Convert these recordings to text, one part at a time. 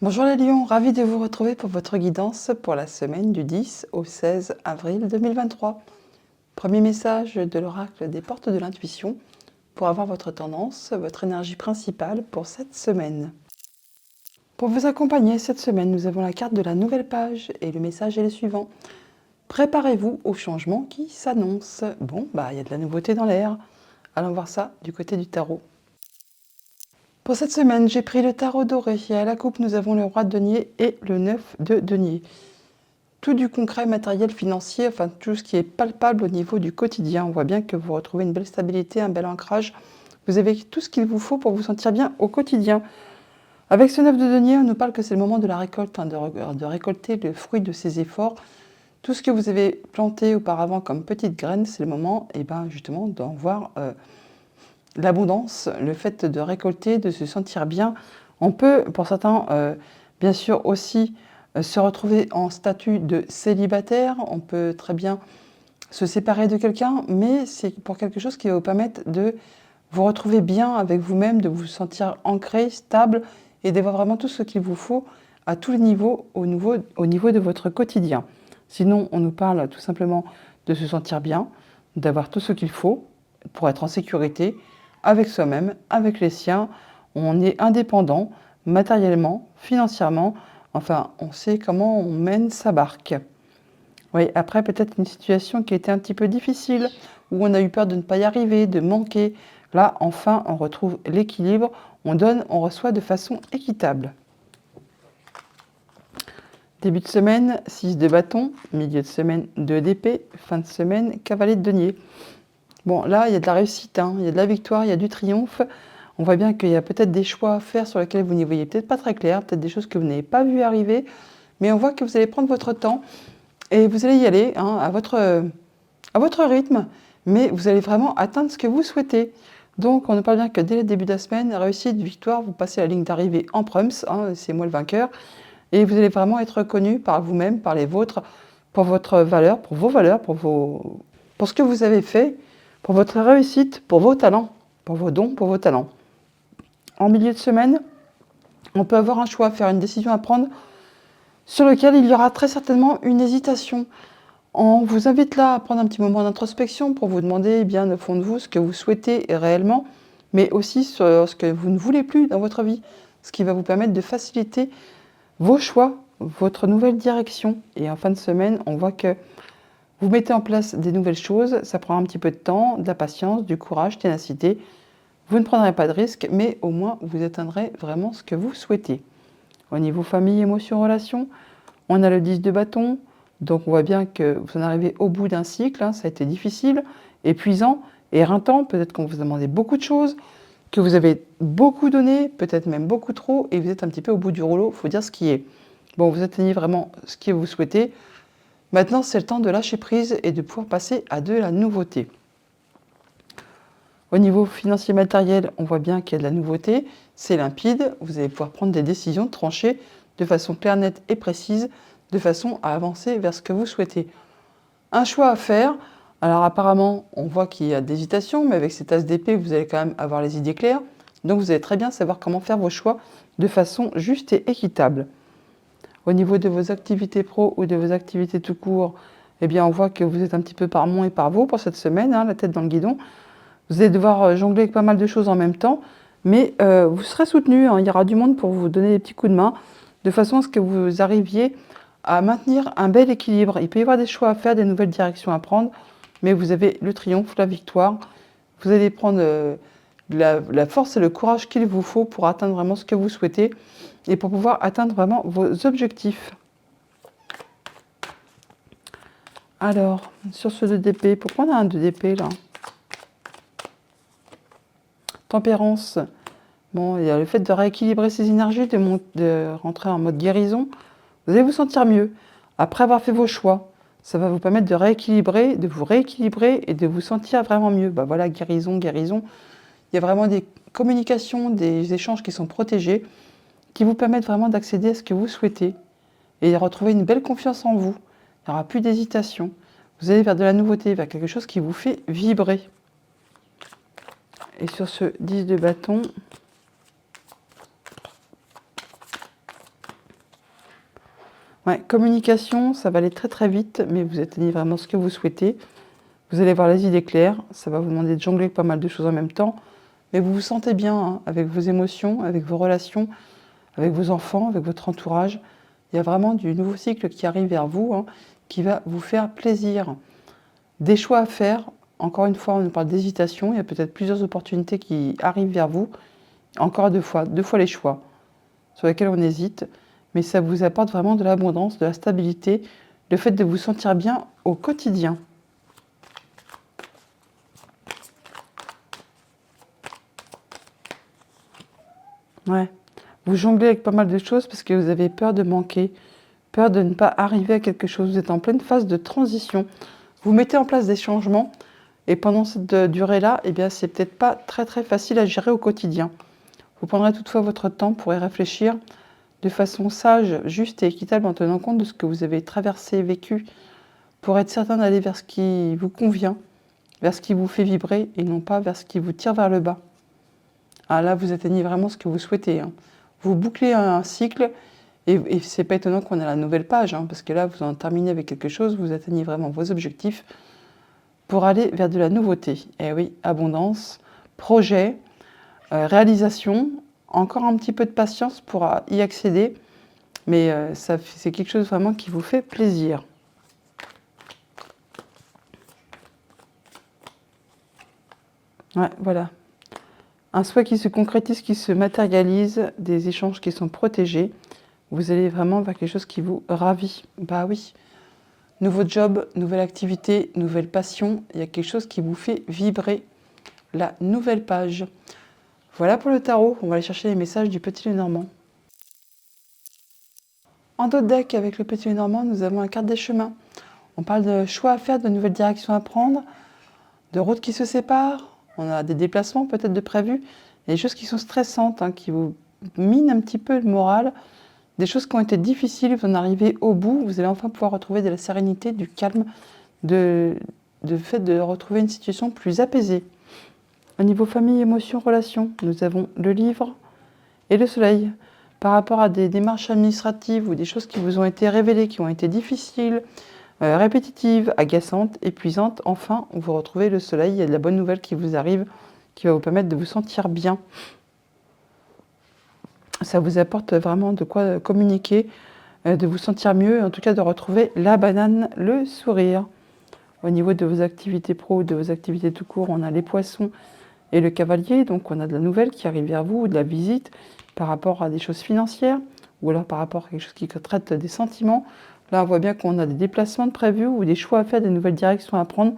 Bonjour les lions, ravi de vous retrouver pour votre guidance pour la semaine du 10 au 16 avril 2023. Premier message de l'oracle des portes de l'intuition pour avoir votre tendance, votre énergie principale pour cette semaine. Pour vous accompagner cette semaine, nous avons la carte de la nouvelle page et le message est le suivant. Préparez-vous au changement qui s'annonce. Bon, il y a de la nouveauté dans l'air. Allons voir ça du côté du tarot. Pour cette semaine, j'ai pris le tarot doré et à la coupe, nous avons le roi de denier et le 9 de denier. Tout du concret, matériel, financier, enfin tout ce qui est palpable au niveau du quotidien. On voit bien que vous retrouvez une belle stabilité, un bel ancrage. Vous avez tout ce qu'il vous faut pour vous sentir bien au quotidien. Avec ce 9 de denier, on nous parle que c'est le moment de la récolte, de récolter le fruit de ses efforts. Tout ce que vous avez planté auparavant comme petites graines, c'est le moment justement d'en voir l'abondance, le fait de récolter, de se sentir bien. On peut, pour certains, bien sûr aussi se retrouver en statut de célibataire. On peut très bien se séparer de quelqu'un, mais c'est pour quelque chose qui va vous permettre de vous retrouver bien avec vous-même, de vous sentir ancré, stable et d'avoir vraiment tout ce qu'il vous faut à tous les niveaux, au niveau de votre quotidien. Sinon, on nous parle tout simplement de se sentir bien, d'avoir tout ce qu'il faut pour être en sécurité, avec soi-même, avec les siens. On est indépendant, matériellement, financièrement. Enfin, on sait comment on mène sa barque. Oui, après peut-être une situation qui était un petit peu difficile, où on a eu peur de ne pas y arriver, de manquer. Là, enfin, on retrouve l'équilibre. On donne, on reçoit de façon équitable. Début de semaine, 6 de bâton. Milieu de semaine, 2 d'épée. Fin de semaine, cavalier de denier. Bon, là, il y a de la réussite, il y a de la victoire, il y a du triomphe. On voit bien qu'il y a peut-être des choix à faire sur lesquels vous n'y voyez peut-être pas très clair, peut-être des choses que vous n'avez pas vues arriver, mais on voit que vous allez prendre votre temps et vous allez y aller à votre rythme, mais vous allez vraiment atteindre ce que vous souhaitez. Donc, on ne parle bien que dès le début de la semaine, réussite, victoire, vous passez la ligne d'arrivée en prums, c'est moi le vainqueur, et vous allez vraiment être reconnu par vous-même, par les vôtres, pour votre valeur, pour vos valeurs, pour ce que vous avez fait, pour votre réussite, pour vos talents, pour vos dons, pour vos talents. En milieu de semaine, on peut avoir un choix, faire une décision à prendre sur lequel il y aura très certainement une hésitation. On vous invite là à prendre un petit moment d'introspection pour vous demander bien au fond de vous ce que vous souhaitez réellement, mais aussi sur ce que vous ne voulez plus dans votre vie, ce qui va vous permettre de faciliter vos choix, votre nouvelle direction. Et en fin de semaine, on voit que vous mettez en place des nouvelles choses, ça prend un petit peu de temps, de la patience, du courage, ténacité. Vous ne prendrez pas de risques, mais au moins vous atteindrez vraiment ce que vous souhaitez. Au niveau famille, émotions, relations, on a le 10 de bâton, donc on voit bien que vous en arrivez au bout d'un cycle, ça a été difficile, épuisant, éreintant, peut-être qu'on vous a demandé beaucoup de choses, que vous avez beaucoup donné, peut-être même beaucoup trop, et vous êtes un petit peu au bout du rouleau, il faut dire ce qui est. Bon, vous atteignez vraiment ce que vous souhaitez. Maintenant, c'est le temps de lâcher prise et de pouvoir passer à de la nouveauté. Au niveau financier matériel, on voit bien qu'il y a de la nouveauté, c'est limpide, vous allez pouvoir prendre des décisions tranchées de façon claire, nette et précise, de façon à avancer vers ce que vous souhaitez. Un choix à faire, alors apparemment, on voit qu'il y a d'hésitation, mais avec cette as d'épée, vous allez quand même avoir les idées claires, donc vous allez très bien savoir comment faire vos choix de façon juste et équitable. Au niveau de vos activités pro ou de vos activités tout court, on voit que vous êtes un petit peu par mon et par vous pour cette semaine, la tête dans le guidon. Vous allez devoir jongler avec pas mal de choses en même temps, mais vous serez soutenu, il y aura du monde pour vous donner des petits coups de main, de façon à ce que vous arriviez à maintenir un bel équilibre. Il peut y avoir des choix à faire, des nouvelles directions à prendre, mais vous avez le triomphe, la victoire. Vous allez prendre la force et le courage qu'il vous faut pour atteindre vraiment ce que vous souhaitez et pour pouvoir atteindre vraiment vos objectifs. Alors, sur ce 2 d'épée, pourquoi on a un 2 d'épée là ? Tempérance. Bon, il y a le fait de rééquilibrer ses énergies, de rentrer en mode guérison. Vous allez vous sentir mieux. Après avoir fait vos choix, ça va vous permettre de rééquilibrer, de vous rééquilibrer et de vous sentir vraiment mieux. Voilà, guérison, guérison. Il y a vraiment des communications, des échanges qui sont protégés, qui vous permettent vraiment d'accéder à ce que vous souhaitez et de retrouver une belle confiance en vous. Il n'y aura plus d'hésitation. Vous allez vers de la nouveauté, vers quelque chose qui vous fait vibrer. Et sur ce 10 de bâton, Ouais, communication, ça va aller très très vite, mais vous atteignez vraiment ce que vous souhaitez. Vous allez avoir les idées claires, ça va vous demander de jongler avec pas mal de choses en même temps, mais vous vous sentez bien hein, avec vos émotions, avec vos relations, avec vos enfants, avec votre entourage. Il y a vraiment du nouveau cycle qui arrive vers vous, hein, qui va vous faire plaisir. Des choix à faire, encore une fois, on nous parle d'hésitation, il y a peut-être plusieurs opportunités qui arrivent vers vous. Encore deux fois les choix sur lesquels on hésite, mais ça vous apporte vraiment de l'abondance, de la stabilité, le fait de vous sentir bien au quotidien. Ouais. Vous jonglez avec pas mal de choses parce que vous avez peur de manquer, peur de ne pas arriver à quelque chose. Vous êtes en pleine phase de transition. Vous mettez en place des changements et pendant cette durée-là, eh bien, c'est peut-être pas très très facile à gérer au quotidien. Vous prendrez toutefois votre temps pour y réfléchir de façon sage, juste et équitable en tenant compte de ce que vous avez traversé, vécu, pour être certain d'aller vers ce qui vous convient, vers ce qui vous fait vibrer et non pas vers ce qui vous tire vers le bas. Ah là, vous atteignez vraiment ce que vous souhaitez. Hein. Vous bouclez un cycle et c'est pas étonnant qu'on ait la nouvelle page, hein, parce que là, vous en terminez avec quelque chose, vous atteignez vraiment vos objectifs pour aller vers de la nouveauté. Eh oui, abondance, projet, réalisation, encore un petit peu de patience pour y accéder, mais c'est quelque chose vraiment qui vous fait plaisir. Ouais, voilà. Un souhait qui se concrétise, qui se matérialise, des échanges qui sont protégés. Vous allez vraiment vers quelque chose qui vous ravit. Bah oui. Nouveau job, nouvelle activité, nouvelle passion. Il y a quelque chose qui vous fait vibrer. La nouvelle page. Voilà pour le tarot. On va aller chercher les messages du Petit Lenormand. En dos de deck, avec le Petit Lenormand, nous avons la carte des chemins. On parle de choix à faire, de nouvelles directions à prendre, de routes qui se séparent. On a des déplacements peut-être de prévus. Il y a des choses qui sont stressantes, hein, qui vous minent un petit peu le moral. Des choses qui ont été difficiles, vous en arrivez au bout. Vous allez enfin pouvoir retrouver de la sérénité, du calme, de fait de retrouver une situation plus apaisée. Au niveau famille, émotions, relations, nous avons le livre et le soleil. Par rapport à des démarches administratives ou des choses qui vous ont été révélées, qui ont été difficiles, répétitives, agaçantes, épuisantes, enfin, vous retrouvez le soleil, il y a de la bonne nouvelle qui vous arrive, qui va vous permettre de vous sentir bien. Ça vous apporte vraiment de quoi communiquer, de vous sentir mieux, en tout cas de retrouver la banane, le sourire. Au niveau de vos activités pro, de vos activités tout court, on a les poissons et le cavalier, donc on a de la nouvelle qui arrive vers vous, de la visite par rapport à des choses financières, ou alors par rapport à quelque chose qui traite des sentiments. Là, on voit bien qu'on a des déplacements de prévus ou des choix à faire, des nouvelles directions à prendre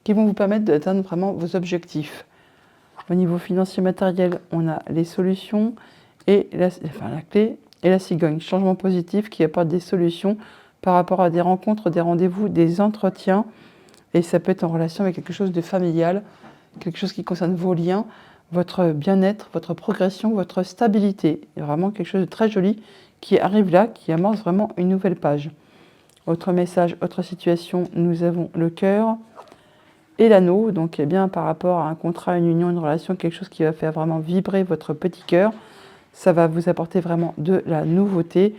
qui vont vous permettre d'atteindre vraiment vos objectifs. Au niveau financier matériel, on a les solutions et la clé et la cigogne. Changement positif qui apporte des solutions par rapport à des rencontres, des rendez-vous, des entretiens. Et ça peut être en relation avec quelque chose de familial, quelque chose qui concerne vos liens, votre bien-être, votre progression, votre stabilité. Il y a vraiment quelque chose de très joli qui arrive là, qui amorce vraiment une nouvelle page. Autre message, autre situation, nous avons le cœur et l'anneau. Donc eh bien, par rapport à un contrat, une union, une relation, quelque chose qui va faire vraiment vibrer votre petit cœur. Ça va vous apporter vraiment de la nouveauté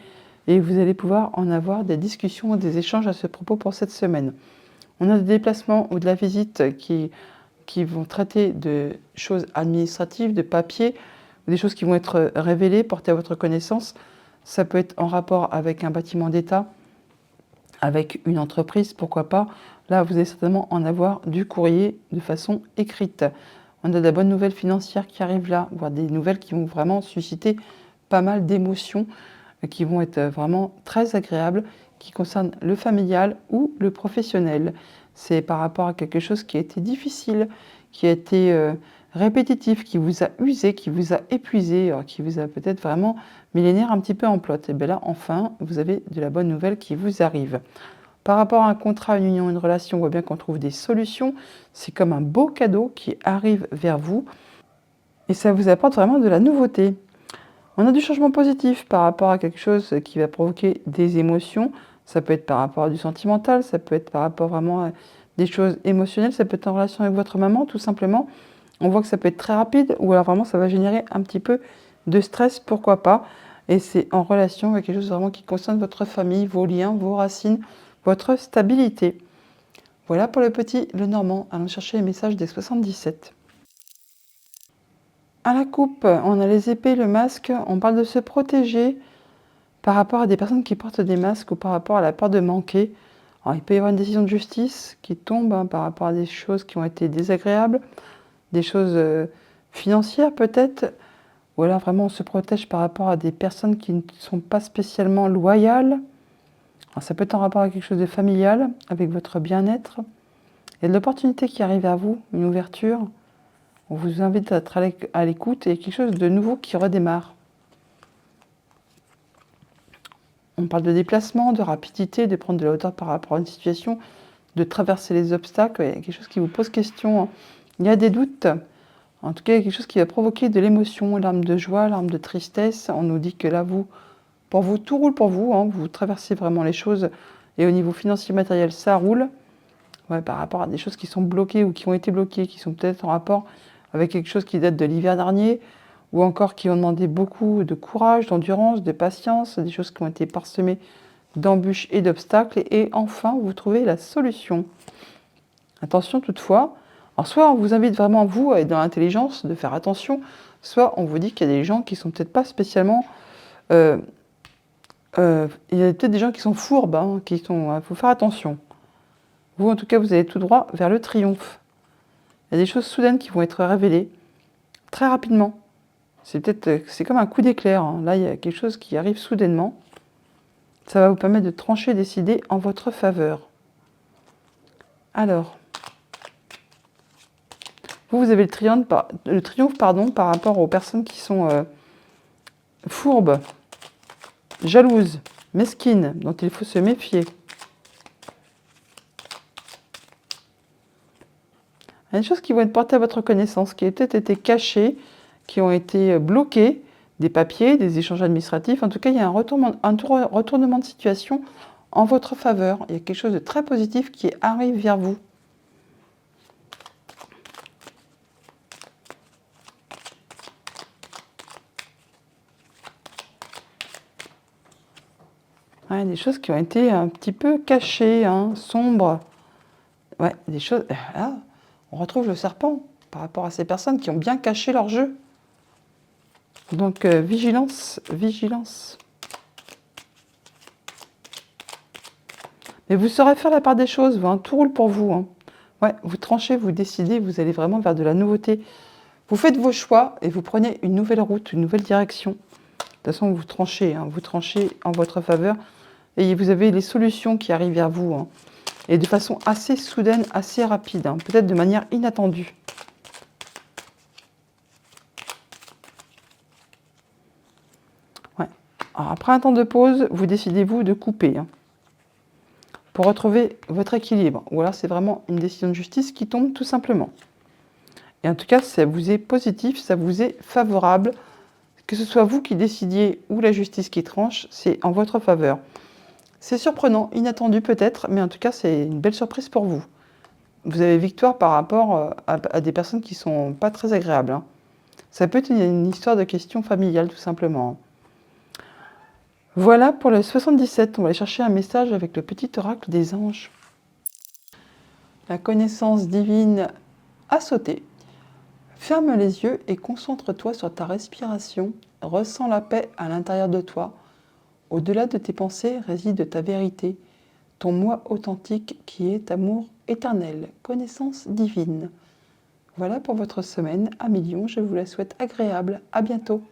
et vous allez pouvoir en avoir des discussions, des échanges à ce propos pour cette semaine. On a des déplacements ou de la visite qui vont traiter de choses administratives, de papier, des choses qui vont être révélées, portées à votre connaissance. Ça peut être en rapport avec un bâtiment d'État, avec une entreprise, pourquoi pas. Là, vous allez certainement en avoir du courrier de façon écrite. On a de la bonne nouvelle financière qui arrive là, voire des nouvelles qui vont vraiment susciter pas mal d'émotions, qui vont être vraiment très agréables, qui concernent le familial ou le professionnel. C'est par rapport à quelque chose qui a été difficile, qui a été répétitif, qui vous a usé, qui vous a épuisé, qui vous a peut-être vraiment mis les nerfs un petit peu en plot. Et bien là, enfin, vous avez de la bonne nouvelle qui vous arrive. Par rapport à un contrat, une union, une relation, on voit bien qu'on trouve des solutions. C'est comme un beau cadeau qui arrive vers vous et ça vous apporte vraiment de la nouveauté. On a du changement positif par rapport à quelque chose qui va provoquer des émotions. Ça peut être par rapport à du sentimental, ça peut être par rapport vraiment à des choses émotionnelles, ça peut être en relation avec votre maman tout simplement. On voit que ça peut être très rapide ou alors vraiment ça va générer un petit peu de stress, pourquoi pas. Et c'est en relation avec quelque chose vraiment qui concerne votre famille, vos liens, vos racines, votre stabilité. Voilà pour le petit Lenormand. Allons chercher les messages des 77. À la coupe, on a les épées, le masque. On parle de se protéger par rapport à des personnes qui portent des masques ou par rapport à la peur de manquer. Alors, il peut y avoir une décision de justice qui tombe par rapport à des choses qui ont été désagréables, des choses financières peut-être, ou alors vraiment on se protège par rapport à des personnes qui ne sont pas spécialement loyales. Alors, ça peut être en rapport avec quelque chose de familial, avec votre bien-être. Il y a de l'opportunité qui arrive à vous, une ouverture. On vous invite à être à l'écoute et quelque chose de nouveau qui redémarre. On parle de déplacement, de rapidité, de prendre de la hauteur par rapport à une situation, de traverser les obstacles. Il y a quelque chose qui vous pose question. Il y a des doutes. En tout cas, il y a quelque chose qui va provoquer de l'émotion, larmes de joie, larmes de tristesse. On nous dit que là, pour vous, tout roule pour vous. Vous traversez vraiment les choses. Et au niveau financier, matériel, ça roule. Ouais, par rapport à des choses qui sont bloquées ou qui ont été bloquées, qui sont peut-être en rapport avec quelque chose qui date de l'hiver dernier, ou encore qui ont demandé beaucoup de courage, d'endurance, de patience, des choses qui ont été parsemées d'embûches et d'obstacles. Et enfin, vous trouvez la solution. Attention toutefois, alors soit on vous invite vraiment, vous, à être dans l'intelligence, de faire attention, soit on vous dit qu'il y a des gens qui sont peut-être pas spécialement... il y a peut-être des gens qui sont fourbes, il faut faire attention. Vous, en tout cas, vous allez tout droit vers le triomphe. Il y a des choses soudaines qui vont être révélées très rapidement. C'est comme un coup d'éclair. Là, il y a quelque chose qui arrive soudainement. Ça va vous permettre de trancher, décider en votre faveur. Alors, vous avez le triomphe par rapport aux personnes qui sont fourbes, jalouses, mesquines, dont il faut se méfier. Il y a des choses qui vont être portées à votre connaissance, qui ont peut-être été cachées, qui ont été bloquées, des papiers, des échanges administratifs. En tout cas, il y a un retournement de situation en votre faveur. Il y a quelque chose de très positif qui arrive vers vous. Ouais, des choses qui ont été un petit peu cachées, sombres. Ouais, des choses... Là, on retrouve le serpent par rapport à ces personnes qui ont bien caché leur jeu. Donc, vigilance, vigilance. Mais vous saurez faire la part des choses, tout roule pour vous. Ouais, vous tranchez, vous décidez, vous allez vraiment vers de la nouveauté. Vous faites vos choix et vous prenez une nouvelle route, une nouvelle direction. De toute façon, vous tranchez en votre faveur. Et vous avez les solutions qui arrivent vers vous. Et de façon assez soudaine, assez rapide. Peut-être de manière inattendue. Ouais. Alors, après un temps de pause, vous décidez-vous de couper. Pour retrouver votre équilibre. Ou alors c'est vraiment une décision de justice qui tombe tout simplement. Et en tout cas, ça vous est positif, ça vous est favorable. Que ce soit vous qui décidiez ou la justice qui tranche, c'est en votre faveur. C'est surprenant, inattendu peut-être, mais en tout cas, c'est une belle surprise pour vous. Vous avez victoire par rapport à des personnes qui ne sont pas très agréables. Ça peut être une histoire de question familiale, tout simplement. Voilà pour le 77. On va aller chercher un message avec le petit oracle des anges. La connaissance divine a sauté. Ferme les yeux et concentre-toi sur ta respiration. Ressens la paix à l'intérieur de toi. Au-delà de tes pensées réside ta vérité, ton moi authentique qui est amour éternel, connaissance divine. Voilà pour votre semaine à millions. Je vous la souhaite agréable. À bientôt.